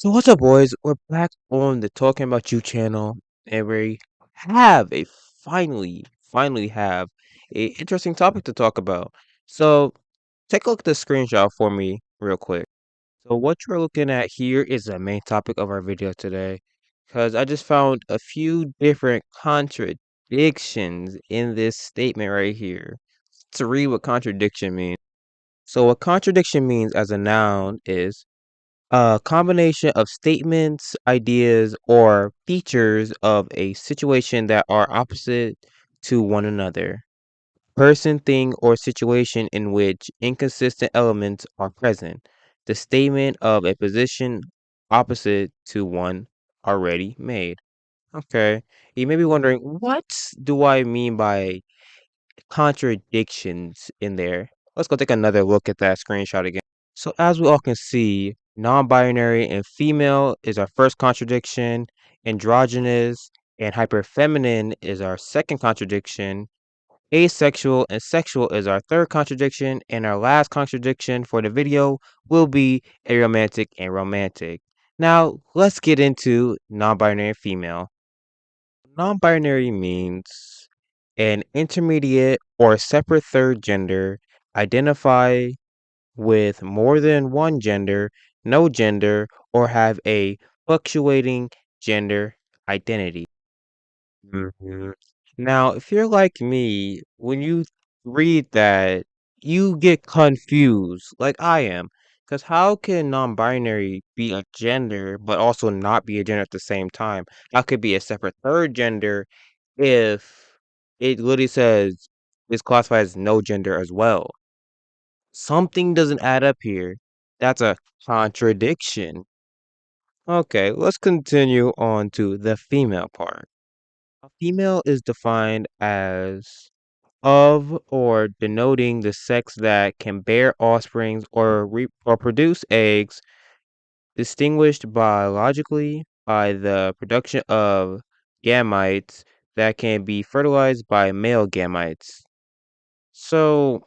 So what's up, boys? We're back on the Talking About You channel, and we have a finally have a interesting topic to talk about. So take a look at the screenshot for me real quick. So what you're looking at here is the main topic of our video today, because I just found a few different contradictions in this statement right here. To read what contradiction means. So what contradiction means as a noun is a combination of statements, ideas, or features of a situation that are opposite to one another. Person, thing, or situation in which inconsistent elements are present. The statement of a position opposite to one already made. Okay. You may be wondering, what do I mean by contradictions in there? Let's go take another look at that screenshot again. So as we all can see, non-binary and female is our first contradiction, androgynous and hyperfeminine is our second contradiction, asexual and sexual is our third contradiction, and our last contradiction for the video will be aromantic and romantic. Now, let's get into non-binary and female. Non-binary means an intermediate or separate third gender identify with more than one gender, no gender, or have a fluctuating gender identity. Mhm. Now, if you're like me, when you read that, you get confused, like I am. Because how can non binary be a gender, but also not be a gender at the same time? How could it be a separate third gender if it literally says it's classified as no gender as well? Something doesn't add up here. That's a contradiction. Okay, let's continue on to the female part. A female is defined as of or denoting the sex that can bear offsprings or produce eggs, distinguished biologically by the production of gametes that can be fertilized by male gametes. So,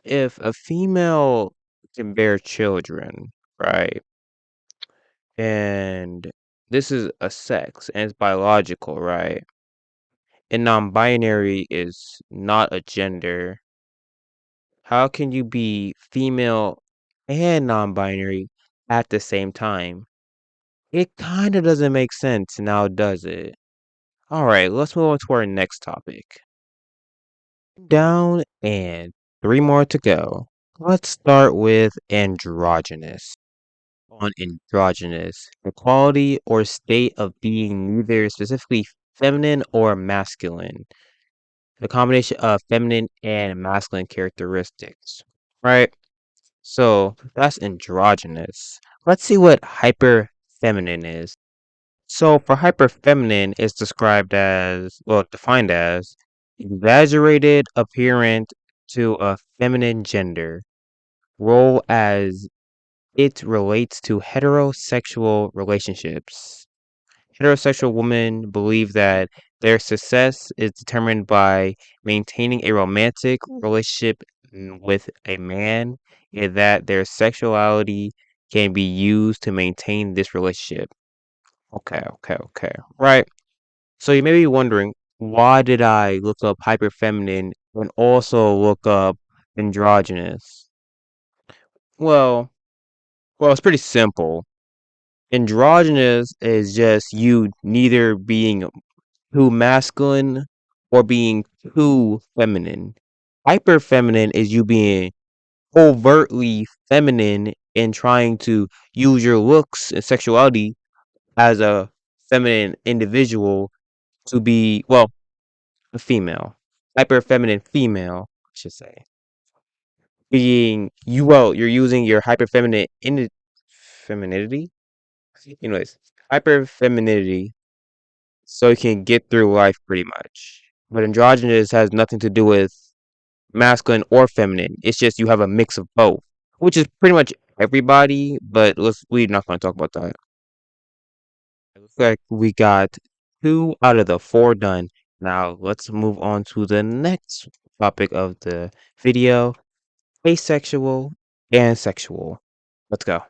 if a female can bear children, right? And this is a sex and it's biological, right? And non-binary is not a gender. How can you be female and non-binary at the same time? It kind of doesn't make sense now, does it? All right, let's move on to our next topic. Down and three more to go. Let's start with androgynous. On androgynous, the quality or state of being neither specifically feminine or masculine. The combination of feminine and masculine characteristics, right? So that's androgynous. Let's see what hyperfeminine is. So for hyperfeminine, it's described as, well, defined as exaggerated appearance to a feminine gender, role as it relates to heterosexual relationships. Heterosexual women believe that their success is determined by maintaining a romantic relationship with a man, and that their sexuality can be used to maintain this relationship. Okay. Right. So you may be wondering, why did I look up hyperfeminine and also look up androgynous? Well, it's pretty simple. Androgynous is just you neither being too masculine or being too feminine. Hyper feminine is you being overtly feminine and trying to use your looks and sexuality as a feminine individual to be, well, a female. Hyper feminine female, I should say. Being you, well, you're using your hyper feminine femininity. Anyways, hyper femininity so you can get through life pretty much. But androgynous has nothing to do with masculine or feminine. It's just you have a mix of both, which is pretty much everybody. But we're not going to talk about that. It looks like we got 2 out of the 4 done. Now let's move on to the next topic of the video: asexual and sexual. Let's go.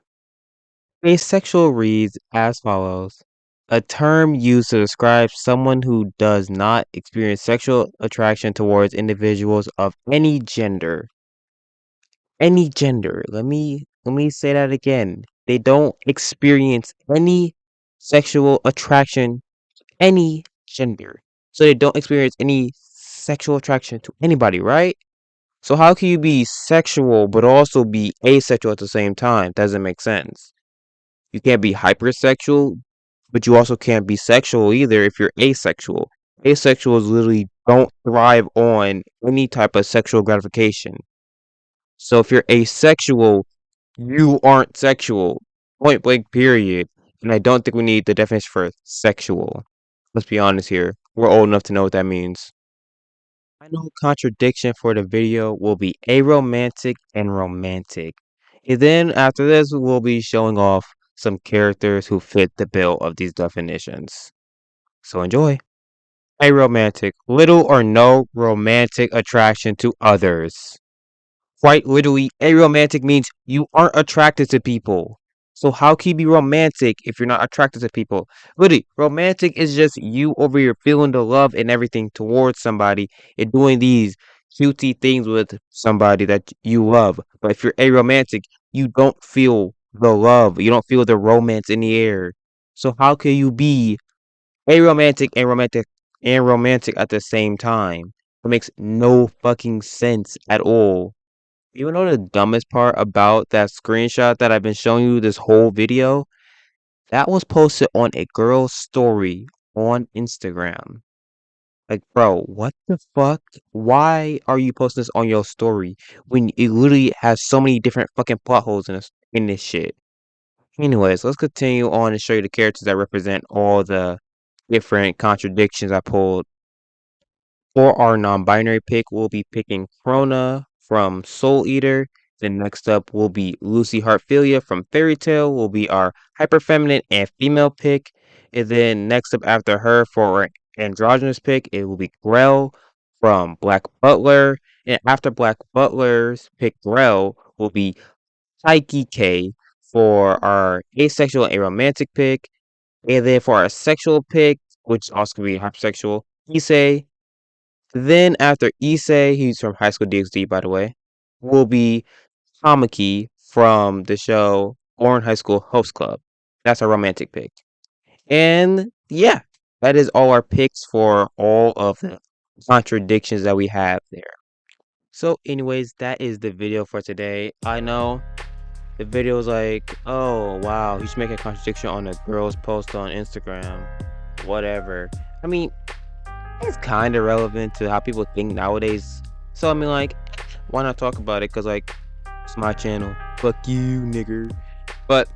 Asexual reads as follows: a term used to describe someone who does not experience sexual attraction towards individuals of any gender. Any gender. Let me say that again. They don't experience any sexual attraction to any gender. So they don't experience any sexual attraction to anybody, right? So how can you be sexual but also be asexual at the same time? Doesn't make sense. You can't be hypersexual, but you also can't be sexual either if you're asexual. Asexuals literally don't thrive on any type of sexual gratification. So if you're asexual, you aren't sexual. Point blank, period. And I don't think we need the definition for sexual. Let's be honest here. We're old enough to know what that means. Final contradiction for the video will be aromantic and romantic. And then after this, we'll be showing off some characters who fit the bill of these definitions. So enjoy. Aromantic, little or no romantic attraction to others. Quite literally, aromantic means you aren't attracted to people. So how can you be romantic if you're not attracted to people? Literally, romantic is just you over here feeling the love and everything towards somebody and doing these cutesy things with somebody that you love. But if you're aromantic, you don't feel the love. You don't feel the romance in the air. So how can you be aromantic at the same time? It makes no fucking sense at all. You know the dumbest part about that screenshot that I've been showing you this whole video? That was posted on a girl's story on Instagram. Like, bro, what the fuck? Why are you posting this on your story when it literally has so many different fucking plot holes in this shit? Anyways, let's continue on and show you the characters that represent all the different contradictions I pulled. For our non-binary pick, we'll be picking Krona from Soul Eater. Then next up will be Lucy Heartfilia from Fairy Tail, will be our hyperfeminine and female pick. And then next up after her for our androgynous pick, it will be Grell from Black Butler. And after Black Butler's pick Grell will be Taiki K for our asexual and aromantic pick. And then for our sexual pick, which is also going to be hypersexual, Issei. Then after Issei, he's from High School DxD, by the way, will be Tamaki from the show Orange High School Host Club. That's our romantic pick. And yeah, that is all our picks for all of the contradictions that we have there. So anyways, that is the video for today. I know the video is like, oh wow, you should make a contradiction on a girl's post on Instagram. Whatever. I mean, it's kind of relevant to how people think nowadays. So I mean, like, why not talk about it? Cause like, it's my channel. Fuck you, nigger. But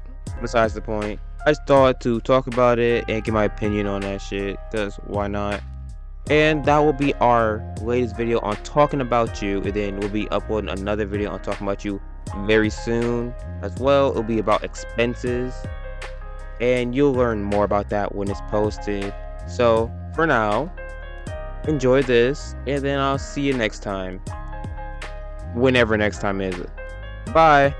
besides the point, I just thought to talk about it and give my opinion on that shit. Cause why not? And that will be our latest video on talking about you. And then we'll be uploading another video on talking about you very soon as well. It'll be about expenses, and you'll learn more about that when it's posted. So for now, enjoy this, and then I'll see you next time. Whenever next time is. Bye.